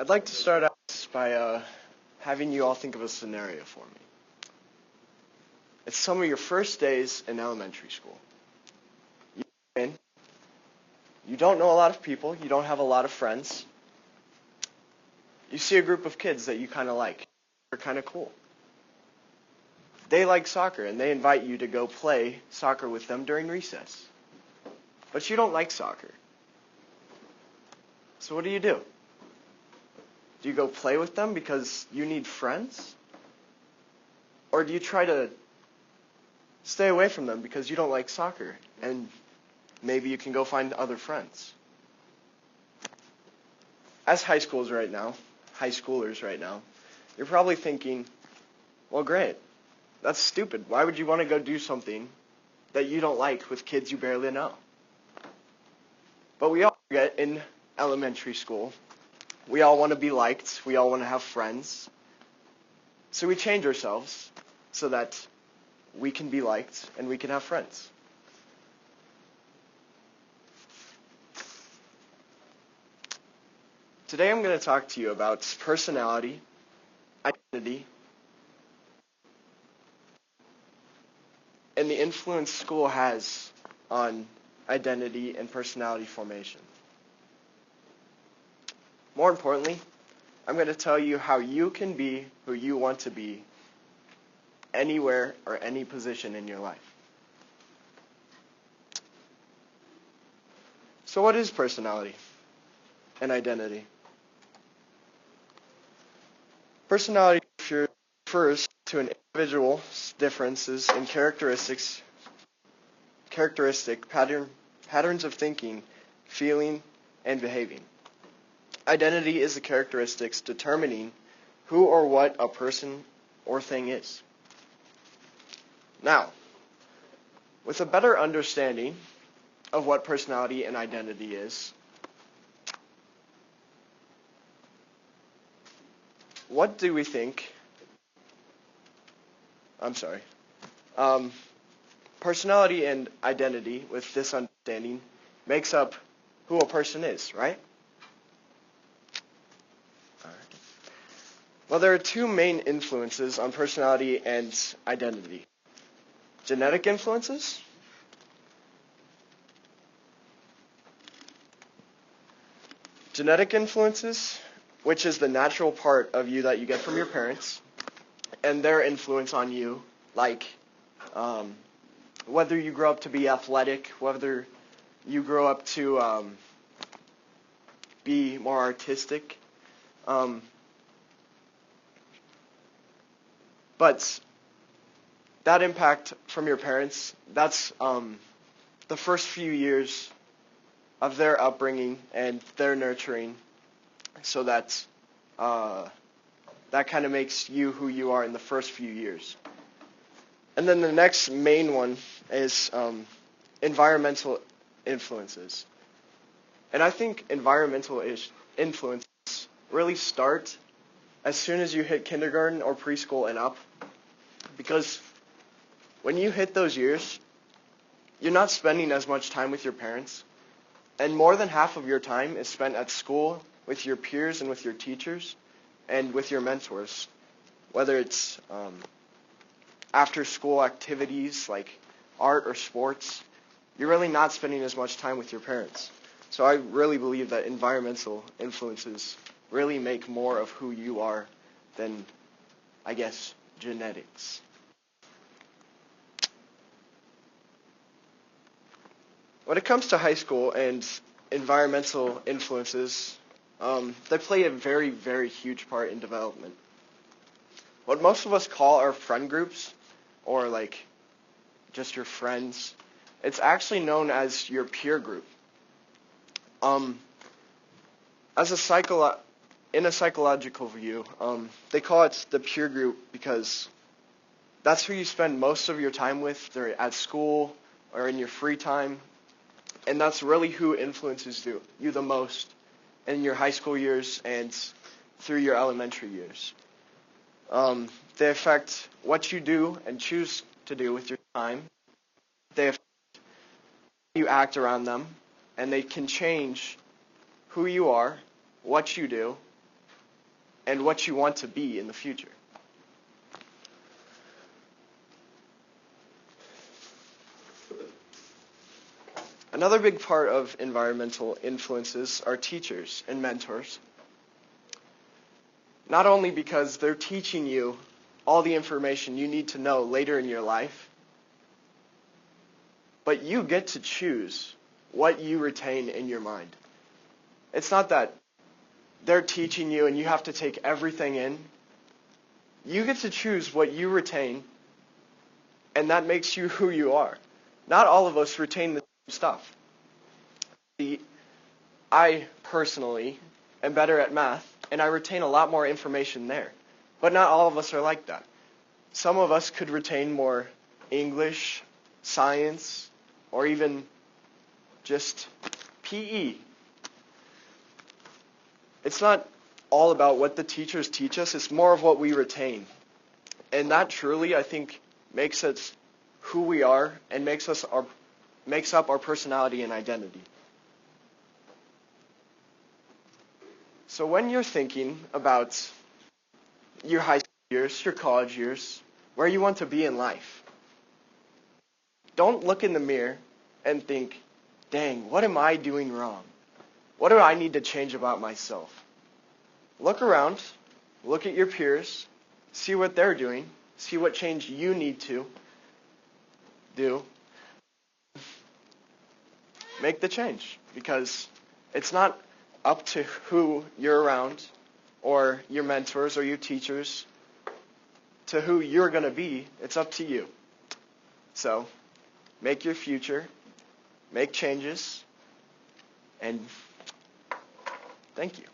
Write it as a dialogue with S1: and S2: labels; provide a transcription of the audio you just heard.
S1: I'd like to start out by having you all think of a scenario for me. It's some of your first days in elementary school. You go in, you don't know a lot of people, you don't have a lot of friends. You see a group of kids that you kind of like. They're kind of cool. They like soccer, and they invite you to go play soccer with them during recess. But you don't like soccer. So what do? Do you go play with them because you need friends? Or do you try to stay away from them because you don't like soccer and maybe you can go find other friends? As high schoolers right now, you're probably thinking, well, great, that's stupid. Why would you want to go do something that you don't like with kids you barely know? But we all get in elementary school. We all want to be liked. We all want to have friends. So we change ourselves so that we can be liked and we can have friends. Today I'm going to talk to you about personality, identity, and the influence school has on identity and personality formation. More importantly, I'm going to tell you how you can be who you want to be anywhere or any position in your life. So what is personality and identity? Personality refers to an individual's differences in patterns of thinking, feeling, and behaving. Identity is the characteristics determining who or what a person or thing is. Now, with a better understanding of what personality and identity is, what do we think? Personality and identity, with this understanding, makes up who a person is, right? Well, there are two main influences on personality and identity. Genetic influences which is the natural part of you that you get from your parents, and their influence on you, like whether you grow up to be athletic, whether you grow up to be more artistic. But that impact from your parents, that's the first few years of their upbringing and their nurturing, so that that kind of makes you who you are in the first few years. And then the next main one is environmental influences. And I think environmental influences really start as soon as you hit kindergarten or preschool and up, because when you hit those years, you're not spending as much time with your parents, and more than half of your time is spent at school with your peers and with your teachers and with your mentors, whether it's after school activities like art or sports. You're really not spending as much time with your parents. So I really believe that environmental influences really make more of who you are than, I guess, genetics. When it comes to high school and environmental influences, they play a very, very huge part in development. What most of us call our friend groups, or like just your friends, it's actually known as your peer group. In a psychological view, they call it the peer group because that's who you spend most of your time with at school or in your free time, and that's really who influences you the most in your high school years and through your elementary years. They affect what you do and choose to do with your time. They affect how you act around them, and they can change who you are, what you do, and what you want to be in the future. Another big part of environmental influences are teachers and mentors. Not only because they're teaching you all the information you need to know later in your life, but you get to choose what you retain in your mind. It's not that they're teaching you and you have to take everything in. You get to choose what you retain, and that makes you who you are. Not all of us retain the same stuff. I personally am better at math, and I retain a lot more information there. But not all of us are like that. Some of us could retain more English, science, or even just PE. It's not all about what the teachers teach us, it's more of what we retain. And that truly, I think, makes us who we are and makes up our personality and identity. So when you're thinking about your high school years, your college years, where you want to be in life, don't look in the mirror and think, dang, what am I doing wrong? What do I need to change about myself? Look around, look at your peers, see what they're doing, see what change you need to do. Make the change, because it's not up to who you're around or your mentors or your teachers to who you're going to be. It's up to you. So make your future, make changes, and thank you.